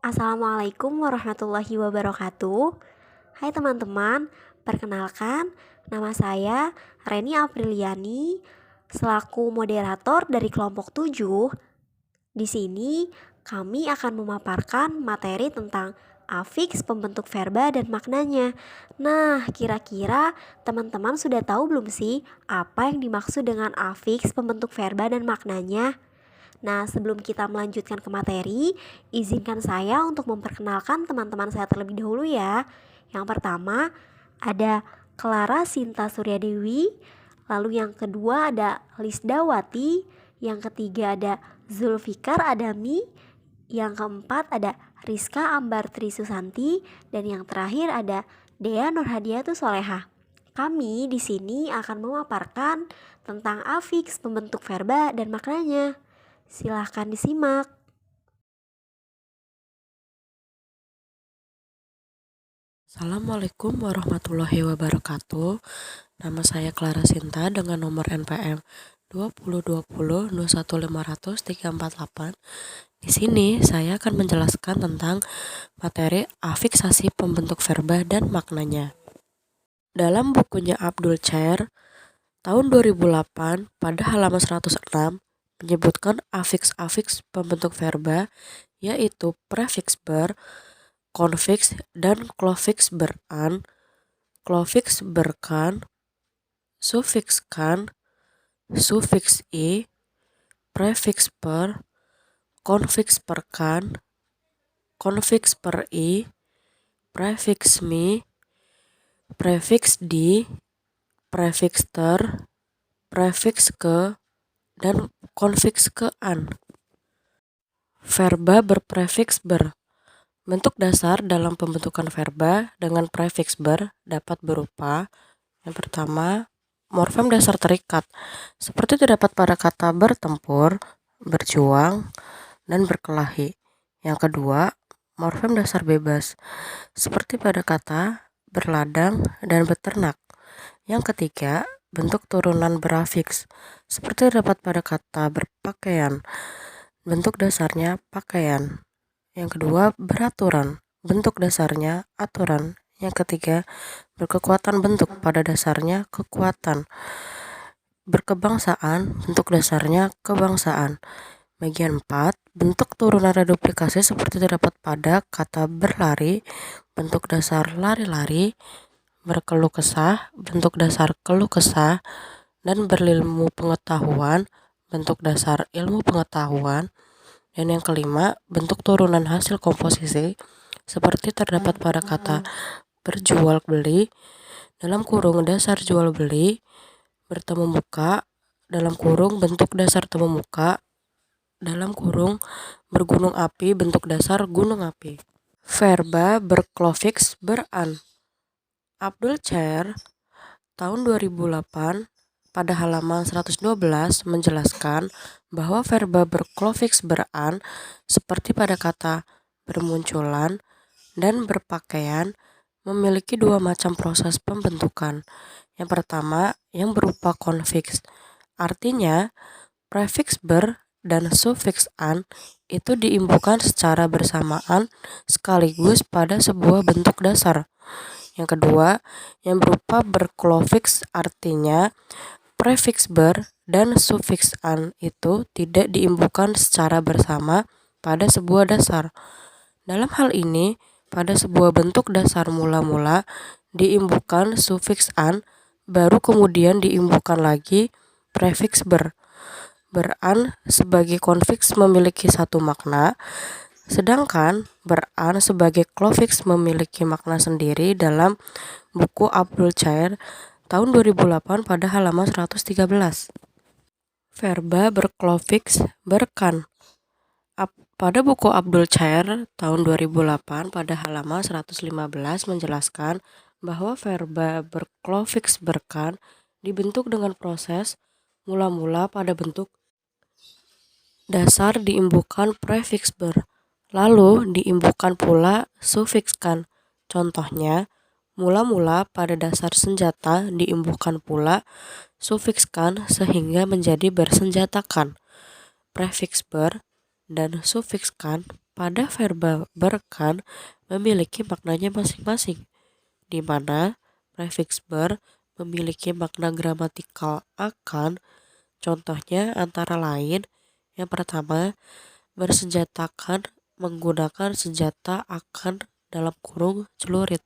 Assalamualaikum warahmatullahi wabarakatuh. Hai teman-teman, perkenalkan nama saya Reni Apriliani selaku moderator dari kelompok 7. Di sini kami akan memaparkan materi tentang afiks pembentuk verba dan maknanya. Nah, kira-kira teman-teman sudah tahu belum sih apa yang dimaksud dengan afiks pembentuk verba dan maknanya? Nah, sebelum kita melanjutkan ke materi, izinkan saya untuk memperkenalkan teman-teman saya terlebih dahulu ya. Yang pertama, ada Clara Sinta Suryadewi, lalu yang kedua ada Lisdawati, yang ketiga ada Zulfikar Adami, yang keempat ada Rizka Ambar Tri Susanti, dan yang terakhir ada Dea Nurhadiatus Soleha. Kami di sini akan memaparkan tentang afiks pembentuk verba dan maknanya. Silahkan disimak. Assalamualaikum warahmatullahi wabarakatuh. Nama saya Clara Sinta dengan nomor NPM 2020-21500-348. Di sini saya akan menjelaskan tentang materi afiksasi pembentuk verba dan maknanya. Dalam bukunya Abdul Chair tahun 2008 pada halaman 106 menyebutkan afiks-afiks pembentuk verba yaitu prefiks ber, konfiks, dan klofiks beran, klofiks berkan, sufiks kan, sufiks i, prefiks per, konfiks perkan, konfiks per i, prefiks mi, prefiks di, prefiks ter, prefiks ke, dan konfiks ke an. Verba berprefiks ber. Bentuk dasar dalam pembentukan verba dengan prefiks ber dapat berupa: yang pertama, morfem dasar terikat, seperti terdapat pada kata bertempur, berjuang, dan berkelahi. Yang kedua, morfem dasar bebas, seperti pada kata berladang dan beternak. Yang ketiga, bentuk turunan berafiks, seperti terdapat pada kata berpakaian, bentuk dasarnya pakaian. Yang kedua, beraturan, bentuk dasarnya aturan. Yang ketiga, berkekuatan, bentuk pada dasarnya kekuatan. Berkebangsaan, bentuk dasarnya kebangsaan. Bagian 4, bentuk turunan reduplikasi seperti terdapat pada kata berlari, bentuk dasar lari-lari, berkeluh kesah, bentuk dasar keluh kesah, dan berilmu pengetahuan, bentuk dasar ilmu pengetahuan. Dan yang kelima, bentuk turunan hasil komposisi seperti terdapat pada kata berjual beli, dalam kurung dasar jual beli, bertemu muka, dalam kurung bentuk dasar temu muka, dalam kurung bergunung api, bentuk dasar gunung api. Verba berklofiks beran. Abdul Chair tahun 2008 pada halaman 112 menjelaskan bahwa verba berklofiks beran seperti pada kata bermunculan dan berpakaian memiliki dua macam proses pembentukan. Yang pertama, yang berupa konfiks. Artinya, prefiks ber dan sufiks an itu diimbukan secara bersamaan sekaligus pada sebuah bentuk dasar. Yang kedua, yang berupa berklofiks, artinya prefiks ber dan sufiks an itu tidak diimbukan secara bersama pada sebuah dasar. Dalam hal ini, pada sebuah bentuk dasar mula-mula diimbukan sufiks an, baru kemudian diimbukan lagi prefiks ber. Beran sebagai konfiks memiliki satu makna, sedangkan beran sebagai klofiks memiliki makna sendiri dalam buku Abdul Chair tahun 2008 pada halaman 113. Verba berklofiks berkan. Pada buku Abdul Chair tahun 2008 pada halaman 115 menjelaskan bahwa verba berklofiks berkan dibentuk dengan proses mula-mula pada bentuk dasar diimbukan prefiks ber, lalu diimbukan pula sufiks kan. Contohnya, mula-mula pada dasar senjata diimbuhkan pula sufiks kan sehingga menjadi bersenjatakan. Prefiks ber dan sufiks kan pada verba ber memiliki maknanya masing-masing, di mana prefiks ber memiliki makna gramatikal akan. Contohnya antara lain, yang pertama, bersenjatakan menggunakan senjata akan (celurit).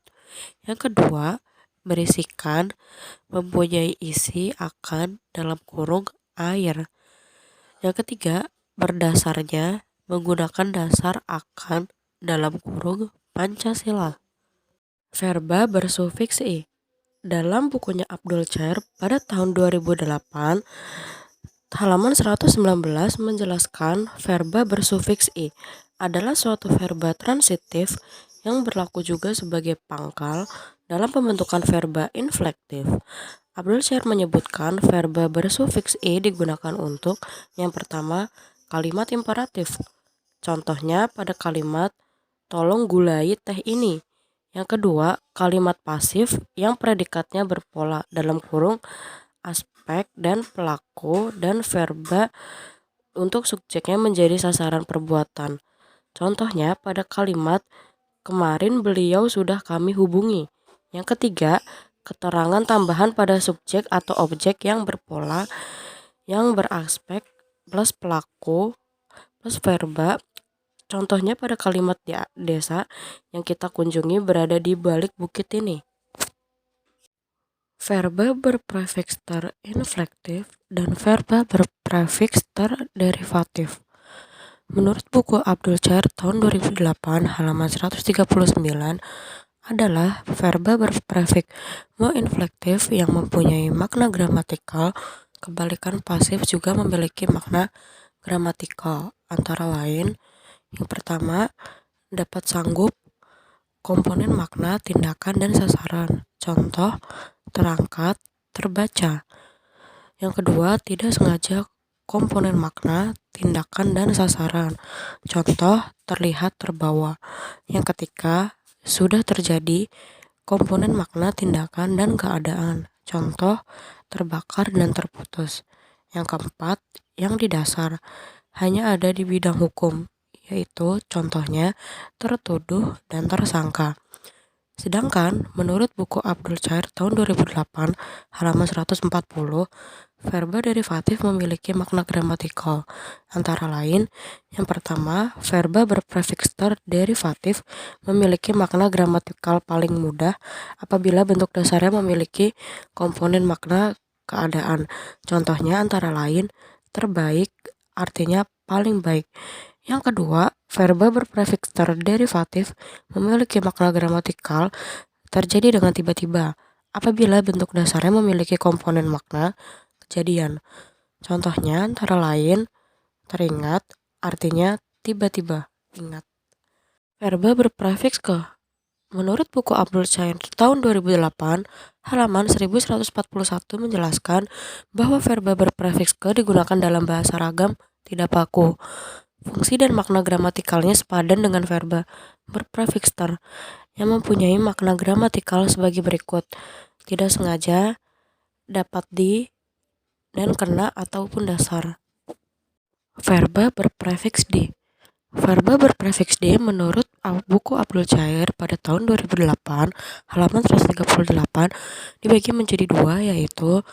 Yang kedua, berisikan mempunyai isi akan (air). Yang ketiga, berdasarnya menggunakan dasar akan (Pancasila). Verba bersufiks i. Dalam bukunya Abdul Chair pada tahun 2008, halaman 119 menjelaskan verba bersufiks i adalah suatu verba transitif yang berlaku juga sebagai pangkal dalam pembentukan verba inflektif. Abdul Chair menyebutkan verba bersufiks i digunakan untuk yang pertama, kalimat imperatif. Contohnya pada kalimat tolong gulai teh ini. Yang kedua, kalimat pasif yang predikatnya berpola (aspek dan pelaku dan verba untuk subjeknya menjadi sasaran perbuatan). Contohnya pada kalimat kemarin beliau sudah kami hubungi. Yang ketiga, keterangan tambahan pada subjek atau objek yang berpola yang beraspek plus pelaku plus verba. Contohnya pada kalimat desa yang kita kunjungi berada di balik bukit ini. Verba berprefiks terinflektif dan verba berprefiks terderivatif. Menurut buku Abdul Chair tahun 2008 halaman 139 adalah verba berprefiks mo-inflektif yang mempunyai makna gramatikal. Kebalikan pasif juga memiliki makna gramatikal, antara lain yang pertama, dapat sanggup, komponen makna, tindakan, dan sasaran. Contoh, terangkat, terbaca. Yang kedua, tidak sengaja, komponen makna, tindakan, dan sasaran. Contoh, terlihat, terbawa. Yang ketiga, sudah terjadi, komponen makna, tindakan, dan keadaan. Contoh, terbakar dan terputus. Yang keempat, yang di dasar, hanya ada di bidang hukum, yaitu contohnya tertuduh dan tersangka. Sedangkan menurut buku Abdul Chair tahun 2008 halaman 140, verba derivatif memiliki makna gramatikal, antara lain yang pertama, verba berprefiks terderivatif memiliki makna gramatikal paling mudah apabila bentuk dasarnya memiliki komponen makna keadaan. Contohnya antara lain terbaik, artinya paling baik. Yang kedua, verba berprefiks terderivatif memiliki makna gramatikal terjadi dengan tiba-tiba apabila bentuk dasarnya memiliki komponen makna kejadian. Contohnya antara lain teringat, artinya tiba-tiba ingat. Verba berprefiks ke. Menurut buku Abdul Chair tahun 2008 halaman 1141 menjelaskan bahwa verba berprefiks ke digunakan dalam bahasa ragam tidak baku. Fungsi dan makna gramatikalnya sepadan dengan verba berprefiks ter yang mempunyai makna gramatikal sebagai berikut. Tidak sengaja, dapat di, dan kena ataupun dasar. Verba berprefiks di. Verba berprefiks di menurut buku Abdul Chair pada tahun 2008 halaman 138 dibagi menjadi dua, yaitu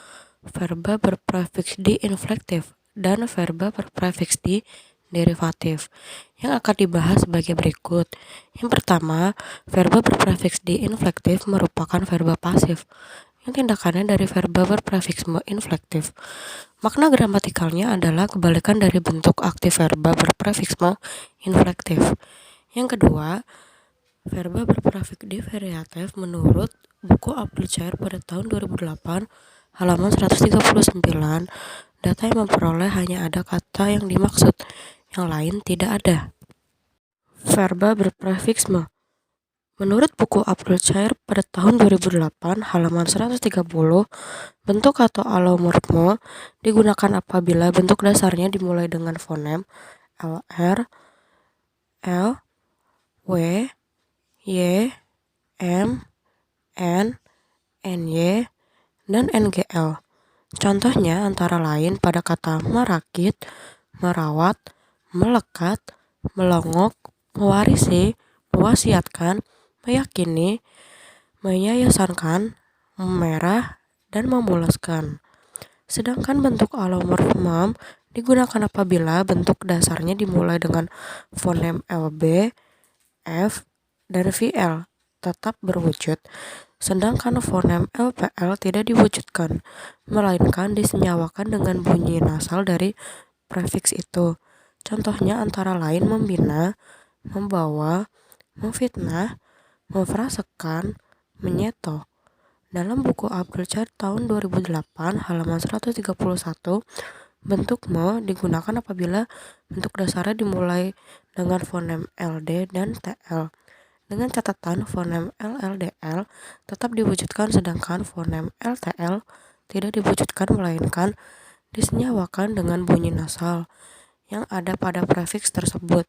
verba berprefiks di inflektif dan verba berprefiks di derivatif, yang akan dibahas sebagai berikut. Yang pertama, verba berprefiks di inflektif merupakan verba pasif yang tindakannya dari verba berprefiks inflektif. Makna gramatikalnya adalah kebalikan dari bentuk aktif verba berprefiks inflektif. Yang kedua, verba berprefiks derivatif menurut buku Abdul Chair pada tahun 2008 halaman 139, data yang memperoleh hanya ada kata yang dimaksud, yang lain tidak ada. Verba berprefiks menurut buku Abdul Chair pada tahun 2008 halaman 130, bentuk atau alomorfme digunakan apabila bentuk dasarnya dimulai dengan fonem LR, L, W, Y, M, N, NY, dan NGL. Contohnya antara lain pada kata merakit, merawat, melekat, melongok, mewarisi, mewasiatkan, meyakini, menyayasankan, memerah, dan memuluskan. Sedangkan bentuk alomorfem digunakan apabila bentuk dasarnya dimulai dengan fonem LB, F, dan VL tetap berwujud, sedangkan fonem LPL tidak diwujudkan, melainkan disenyawakan dengan bunyi nasal dari prefiks itu. Contohnya antara lain membina, membawa, memfitnah, memfrasekan, menyeto. Dalam buku Abdul Chair tahun 2008 halaman 131, bentuk me digunakan apabila bentuk dasarnya dimulai dengan fonem LD dan TL. Dengan catatan fonem LLDL tetap diwujudkan sedangkan fonem LTL tidak diwujudkan melainkan disenyawakan dengan bunyi nasal yang ada pada prefiks tersebut.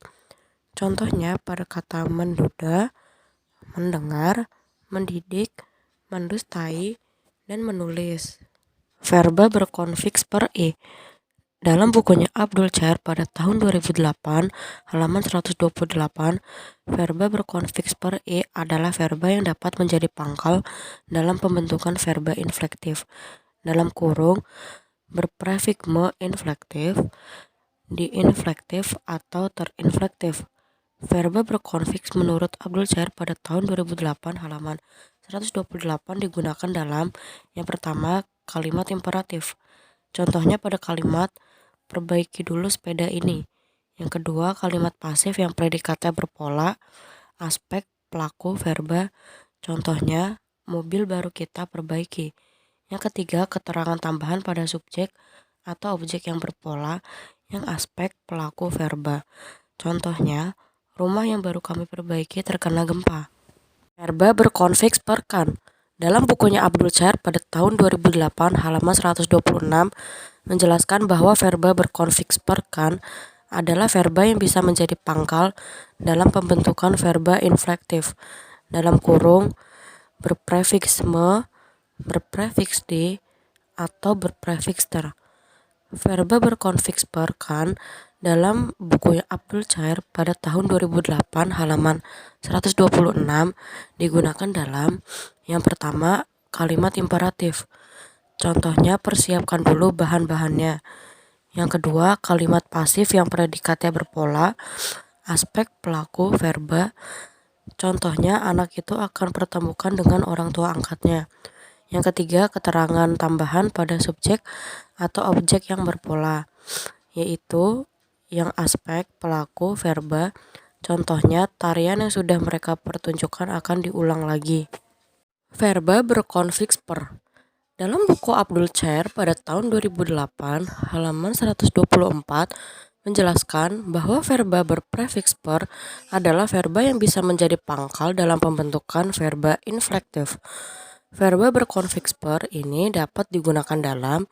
Contohnya pada kata menduda, mendengar, mendidik, mendustai, dan menulis. Verba berkonfiks per e. Dalam bukunya Abdul Chair pada tahun 2008, halaman 128, verba berkonfiks per e adalah verba yang dapat menjadi pangkal dalam pembentukan verba inflektif. Dalam kurung, berprefiks me inflektif, diinflektif, atau terinflektif. Verba berkonfiks menurut Abdul Chair pada tahun 2008 halaman 128 digunakan dalam yang pertama kalimat imperatif. Contohnya pada kalimat perbaiki dulu sepeda ini. Yang kedua kalimat pasif yang predikatnya berpola, aspek, pelaku, verba. Contohnya mobil baru kita perbaiki. Yang ketiga keterangan tambahan pada subjek atau objek yang berpola, yang aspek, pelaku, verba. Contohnya rumah yang baru kami perbaiki terkena gempa. Verba berkonfiks per kan. Dalam bukunya Abdul Chair pada tahun 2008 halaman 126 menjelaskan bahwa verba berkonfiks per kan adalah verba yang bisa menjadi pangkal dalam pembentukan verba inflektif. Dalam kurung berprefiks me, berprefiks di, atau berprefiks ter. Verba berkonfiks per kan dalam bukunya Abdul Chair pada tahun 2008 halaman 126 digunakan dalam yang pertama kalimat imperatif. Contohnya persiapkan dulu bahan-bahannya. Yang kedua kalimat pasif yang predikatnya berpola, aspek, pelaku, verba. Contohnya anak itu akan pertemukan dengan orang tua angkatnya. Yang ketiga keterangan tambahan pada subjek atau objek yang berpola, yaitu yang aspek, pelaku, verba. Contohnya tarian yang sudah mereka pertunjukkan akan diulang lagi. Verba berkonfiks per. Dalam buku Abdul Chair pada tahun 2008 halaman 124 menjelaskan bahwa verba berprefiks per adalah verba yang bisa menjadi pangkal dalam pembentukan verba inflektif. Verba berkonfiks per ini dapat digunakan dalam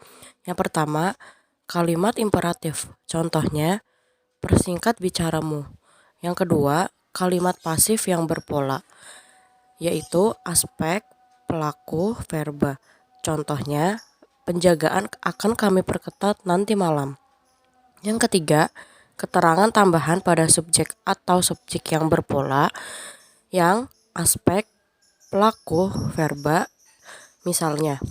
yang pertama kalimat imperatif. Contohnya persingkat bicaramu. Yang kedua kalimat pasif yang berpola, yaitu aspek, pelaku, verba. Contohnya penjagaan akan kami perketat nanti malam. Yang ketiga keterangan tambahan pada subjek atau subjek yang berpola, yang aspek, pelaku, verba. Misalnya,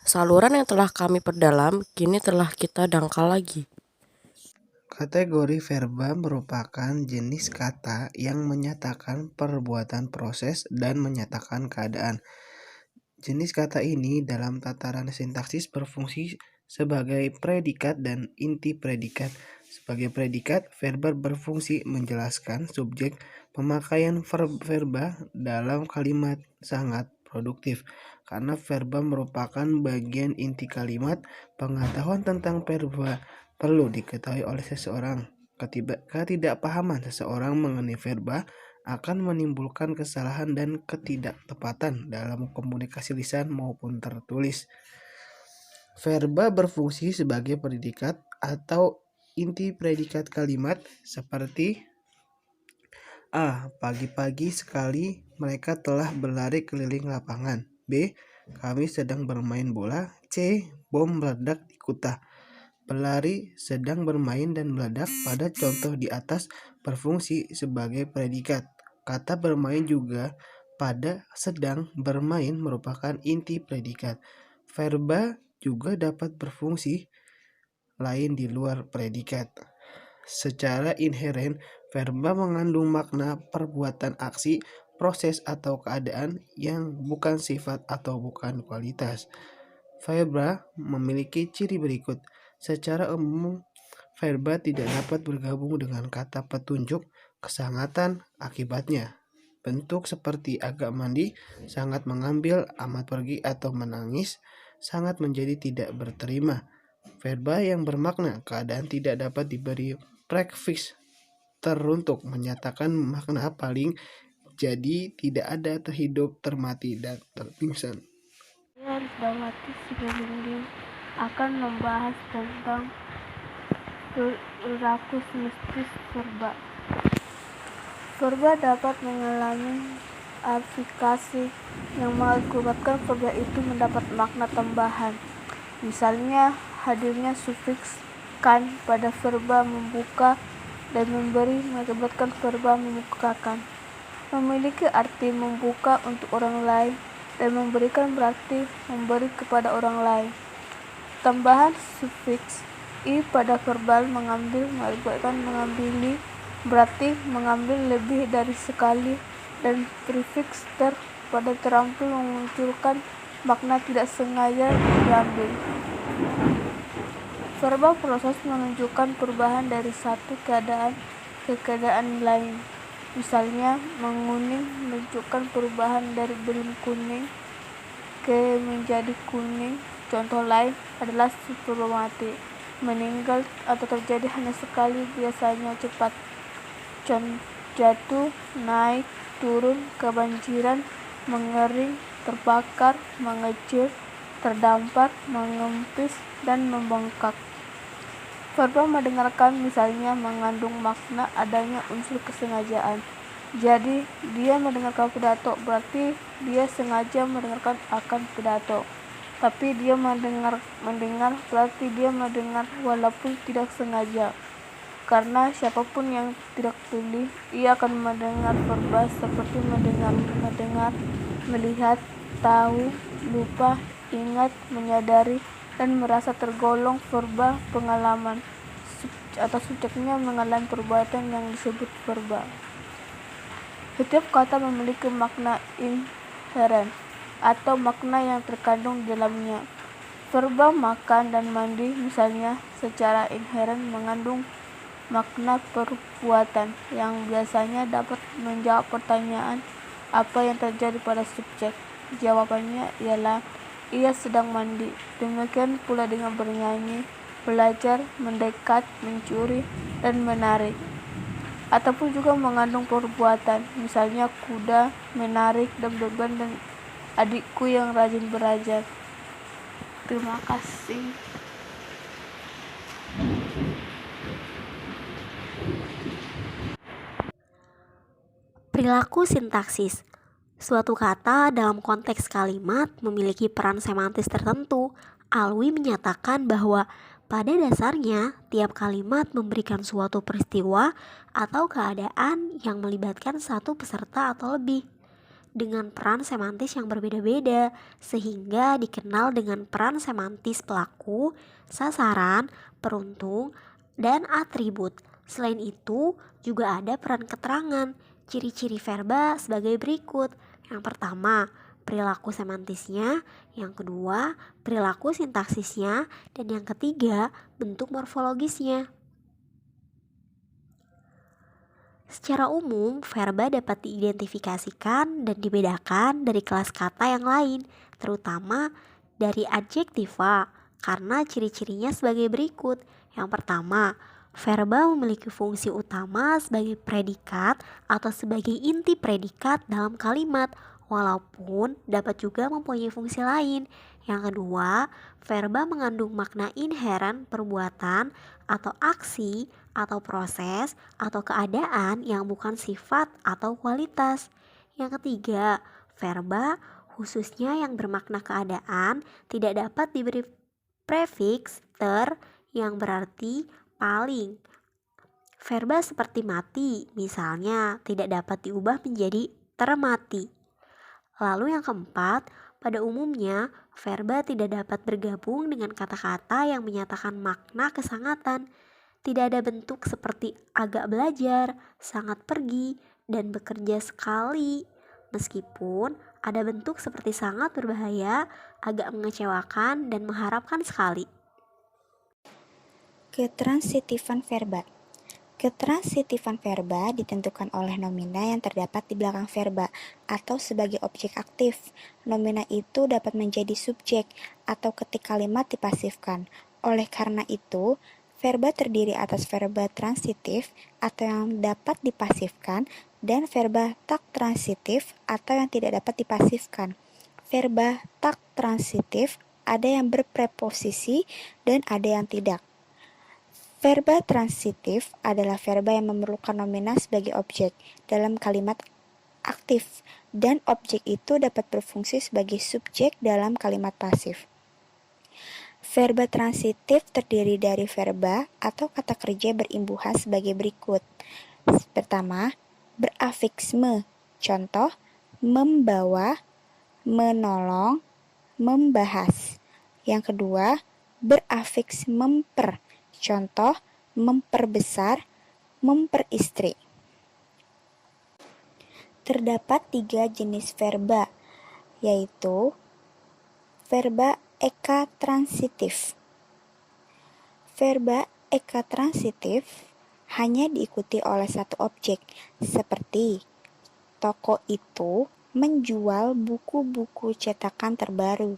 saluran yang telah kami perdalam kini telah kita dangkal lagi. Kategori verba merupakan jenis kata yang menyatakan perbuatan proses dan menyatakan keadaan. Jenis kata ini dalam tataran sintaksis berfungsi sebagai predikat dan inti predikat. Sebagai predikat, verba berfungsi menjelaskan subjek. Pemakaian verba dalam kalimat sangat produktif karena verba merupakan bagian inti kalimat. Pengetahuan tentang verba perlu diketahui oleh seseorang. Ketidakpahaman seseorang mengenai verba akan menimbulkan kesalahan dan ketidaktepatan dalam komunikasi lisan maupun tertulis. Verba berfungsi sebagai predikat atau inti predikat kalimat seperti A. Pagi-pagi sekali mereka telah berlari keliling lapangan. B. Kami sedang bermain bola. C. Bom meledak di kota. Berlari, sedang bermain, dan meledak pada contoh di atas berfungsi sebagai predikat. Kata bermain juga pada sedang bermain merupakan inti predikat. Verba juga dapat berfungsi lain di luar predikat. Secara inheren, verba mengandung makna perbuatan aksi, proses atau keadaan yang bukan sifat atau bukan kualitas. Verba memiliki ciri berikut. Secara umum, verba tidak dapat bergabung dengan kata petunjuk kesangatan akibatnya. Bentuk seperti agak mandi, sangat mengambil, amat pergi, atau menangis sangat menjadi tidak berterima. Verba yang bermakna keadaan tidak dapat diberi prefiks teruntuk menyatakan makna paling, jadi tidak ada terhidup, termati, dan terpingsan. Rizawati Siganingging akan membahas tentang perilaku sintaksis verba. Verba dapat mengalami aplikasi yang mengakibatkan verba itu mendapat makna tambahan. Misalnya, hadirnya sufiks kan pada verba membuka dan memberi mengakibatkan verba membukakan. Memiliki arti membuka untuk orang lain dan memberikan berarti memberi kepada orang lain. Tambahan sufiks i pada verbal mengambil mengakibatkan mengambili berarti mengambil lebih dari sekali, dan prefiks ter pada terampil memunculkan makna tidak sengaja diambil. Verba proses menunjukkan perubahan dari satu keadaan ke keadaan lain. Misalnya, menguning menunjukkan perubahan dari belum kuning ke menjadi kuning. Contoh lain adalah supermati. Meninggal atau terjadi hanya sekali, biasanya cepat. Jatuh, naik, turun, kebanjiran, mengering, terbakar, mengecil, terdampar, mengempis, dan membengkak. Verba mendengarkan misalnya mengandung makna adanya unsur kesengajaan. Jadi, dia mendengarkan pidato berarti dia sengaja mendengarkan akan pidato. Tapi dia mendengar berarti dia mendengar walaupun tidak sengaja. Karena siapapun yang tidak tuli, ia akan mendengar verba seperti mendengar, melihat, tahu, lupa, ingat, menyadari, dan merasa tergolong verba pengalaman atau subjeknya mengalami perbuatan yang disebut verba. Setiap kata memiliki makna inheren atau makna yang terkandung di dalamnya. Verba makan dan mandi misalnya secara inheren mengandung makna perbuatan yang biasanya dapat menjawab pertanyaan apa yang terjadi pada subjek. Jawabannya ialah ia sedang mandi. Demikian pula dengan bernyanyi, belajar, mendekat, mencuri, dan menarik. Ataupun juga mengandung perbuatan, misalnya kuda, menarik, dan beban, dan adikku yang rajin belajar. Terima kasih. Perilaku sintaksis. Suatu kata dalam konteks kalimat memiliki peran semantis tertentu. Alwi menyatakan bahwa pada dasarnya tiap kalimat memberikan suatu peristiwa atau keadaan yang melibatkan satu peserta atau lebih dengan peran semantis yang berbeda-beda, sehingga dikenal dengan peran semantis pelaku, sasaran, peruntung, dan atribut. Selain itu, juga ada peran keterangan. Ciri-ciri verba sebagai berikut. Yang pertama, perilaku semantisnya. Yang kedua, perilaku sintaksisnya. Dan yang ketiga, bentuk morfologisnya. Secara umum, verba dapat diidentifikasikan dan dibedakan dari kelas kata yang lain, terutama dari adjektiva, karena ciri-cirinya sebagai berikut. Yang pertama, verba memiliki fungsi utama sebagai predikat atau sebagai inti predikat dalam kalimat, walaupun dapat juga mempunyai fungsi lain. Yang kedua, verba mengandung makna inheren perbuatan atau aksi atau proses atau keadaan yang bukan sifat atau kualitas. Yang ketiga, verba khususnya yang bermakna keadaan tidak dapat diberi prefiks ter yang berarti paling. Verba seperti mati, misalnya, tidak dapat diubah menjadi termati. Lalu yang keempat, pada umumnya verba tidak dapat bergabung dengan kata-kata yang menyatakan makna kesangatan. Tidak ada bentuk seperti agak belajar, sangat pergi, dan bekerja sekali. Meskipun ada bentuk seperti sangat berbahaya, agak mengecewakan, dan mengharapkan sekali. Ketransitifan verba. Ketransitifan verba ditentukan oleh nomina yang terdapat di belakang verba atau sebagai objek aktif. Nomina itu dapat menjadi subjek atau ketik kalimat dipasifkan. Oleh karena itu, verba terdiri atas verba transitif atau yang dapat dipasifkan dan verba tak transitif atau yang tidak dapat dipasifkan. Verba tak transitif ada yang berpreposisi dan ada yang tidak. Verba transitif adalah verba yang memerlukan nomina sebagai objek dalam kalimat aktif, dan objek itu dapat berfungsi sebagai subjek dalam kalimat pasif. Verba transitif terdiri dari verba atau kata kerja berimbuhan sebagai berikut. Pertama, berafiks me, contoh, membawa, menolong, membahas. Yang kedua, berafiks memper, contoh, memperbesar, memperistri. Terdapat 3 jenis verba, yaitu verba ekatransitif. Verba ekatransitif hanya diikuti oleh satu objek, seperti toko itu menjual buku-buku cetakan terbaru.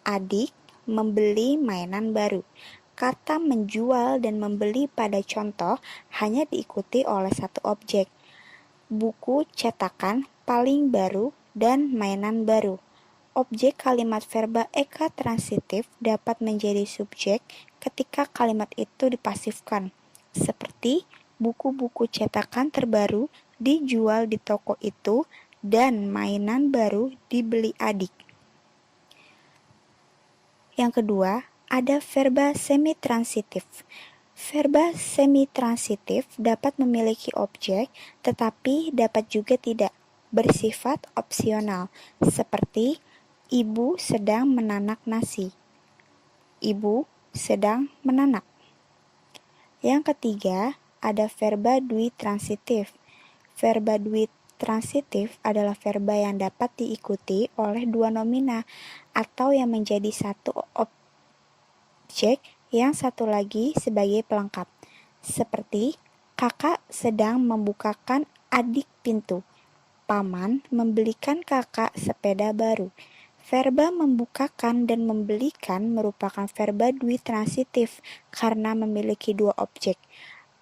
Adik membeli mainan baru. Kata menjual dan membeli pada contoh hanya diikuti oleh satu objek, buku cetakan paling baru dan mainan baru. Objek kalimat verba ekatransitif dapat menjadi subjek ketika kalimat itu dipasifkan, seperti buku-buku cetakan terbaru dijual di toko itu dan mainan baru dibeli adik. Yang kedua, ada verba semitransitif. Verba semitransitif dapat memiliki objek, tetapi dapat juga tidak, bersifat opsional, seperti ibu sedang menanak nasi. Ibu sedang menanak. Yang ketiga, ada verba dwitransitif. Verba dwitransitif adalah verba yang dapat diikuti oleh dua nomina atau yang menjadi satu objek yang satu lagi sebagai pelengkap, seperti kakak sedang membukakan adik pintu, paman membelikan kakak sepeda baru. Verba membukakan dan membelikan merupakan verba dwitransitif karena memiliki dua objek,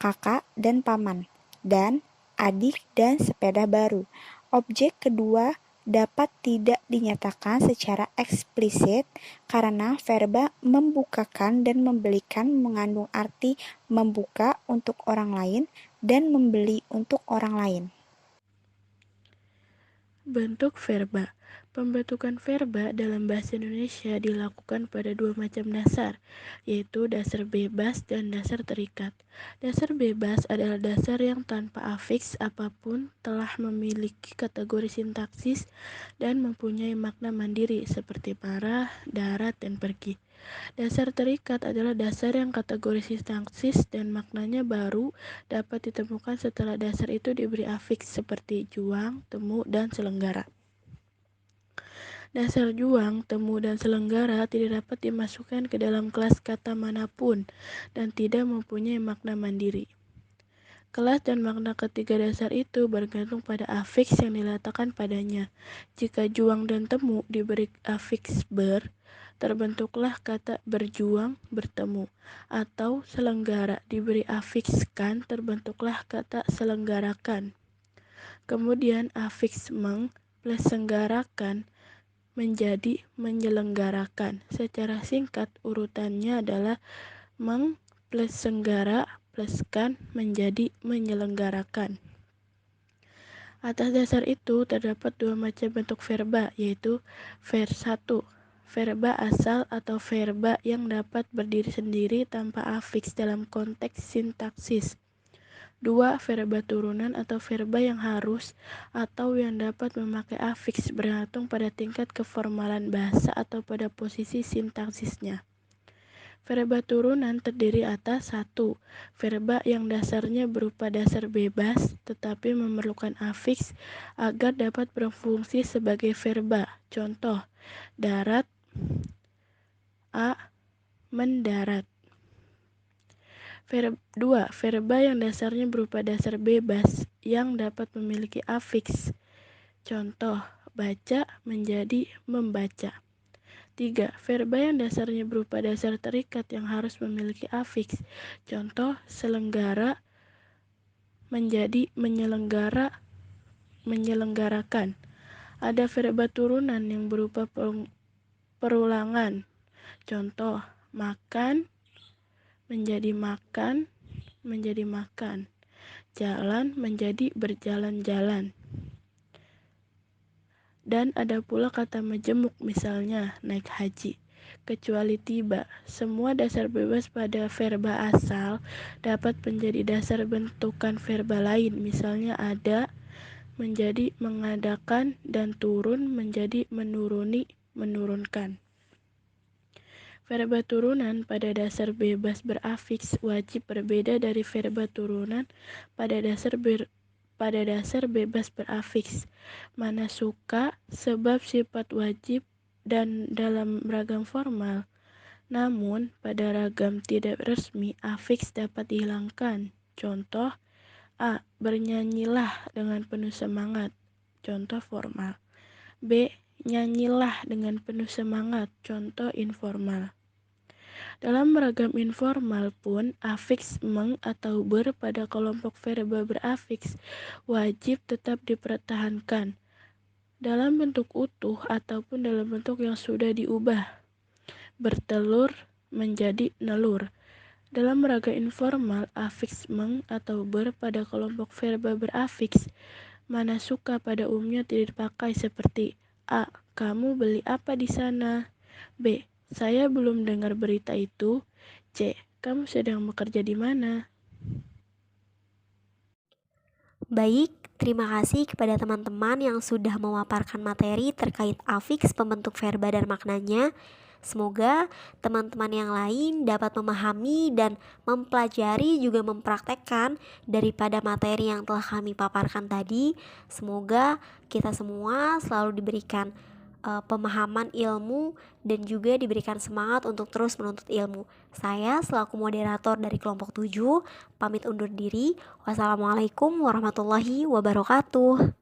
kakak dan paman, dan adik dan sepeda baru. Objek kedua dapat tidak dinyatakan secara eksplisit karena verba membukakan dan membelikan mengandung arti membuka untuk orang lain dan membeli untuk orang lain. Bentuk verba. Pembentukan verba dalam bahasa Indonesia dilakukan pada dua macam dasar, yaitu dasar bebas dan dasar terikat. Dasar bebas adalah dasar yang tanpa afiks apapun, telah memiliki kategori sintaksis dan mempunyai makna mandiri seperti parah, darat, dan pergi. Dasar terikat adalah dasar yang kategori sintaksis dan maknanya baru dapat ditemukan setelah dasar itu diberi afiks seperti juang, temu, dan selenggara. Dasar juang, temu, dan selenggara tidak dapat dimasukkan ke dalam kelas kata manapun dan tidak mempunyai makna mandiri. Kelas dan makna ketiga dasar itu bergantung pada afiks yang diletakkan padanya. Jika juang dan temu diberi afiks ber, terbentuklah kata berjuang, bertemu. Atau selenggara diberi afiks kan, terbentuklah kata selenggarakan. Kemudian afiks meng plus senggarakan menjadi menyelenggarakan. Secara singkat urutannya adalah meng plus senggara plus kan menjadi menyelenggarakan. Atas dasar itu terdapat dua macam bentuk verba, yaitu ver 1, verba asal atau verba yang dapat berdiri sendiri tanpa afiks dalam konteks sintaksis. 2. Verba turunan atau verba yang harus atau yang dapat memakai afiks bergantung pada tingkat keformalan bahasa atau pada posisi sintaksisnya. Verba turunan terdiri atas 1. Verba yang dasarnya berupa dasar bebas tetapi memerlukan afiks agar dapat berfungsi sebagai verba. Contoh, darat, mendarat. 2. Verba yang dasarnya berupa dasar bebas yang dapat memiliki afiks. Contoh, baca menjadi membaca. 3. Verba yang dasarnya berupa dasar terikat yang harus memiliki afiks. Contoh, selenggara menjadi menyelenggarakan. Ada verba turunan yang berupa perulangan. Contoh, makan menjadi makan. Jalan menjadi berjalan-jalan. Dan ada pula kata majemuk, misalnya naik haji. Kecuali tiba, semua dasar bebas pada verba asal dapat menjadi dasar bentukan verba lain, misalnya ada menjadi mengadakan dan turun menjadi menuruni, menurunkan. Verba turunan pada dasar bebas berafiks wajib berbeda dari verba turunan pada dasar bebas berafiks. Mana suka, sebab sifat wajib dan dalam ragam formal. Namun, pada ragam tidak resmi, afiks dapat dihilangkan. Contoh, A. Bernyanyilah dengan penuh semangat. Contoh formal. B. Nyanyilah dengan penuh semangat. Contoh informal. Dalam ragam informal pun, afiks meng atau ber pada kelompok verba berafiks wajib tetap dipertahankan dalam bentuk utuh ataupun dalam bentuk yang sudah diubah. Bertelur menjadi nelur. Dalam ragam informal, afiks meng atau ber pada kelompok verba berafiks mana suka pada umumnya tidak dipakai seperti A. Kamu beli apa di sana? B. Saya belum dengar berita itu. C. Kamu sedang bekerja di mana? Baik, terima kasih kepada teman-teman yang sudah memaparkan materi terkait afiks, pembentuk verba dan maknanya. Semoga teman-teman yang lain dapat memahami dan mempelajari juga mempraktekkan daripada materi yang telah kami paparkan tadi. Semoga kita semua selalu diberikan pemahaman ilmu dan juga diberikan semangat untuk terus menuntut ilmu. Saya selaku moderator dari kelompok 7 pamit undur diri. Wassalamualaikum warahmatullahi wabarakatuh.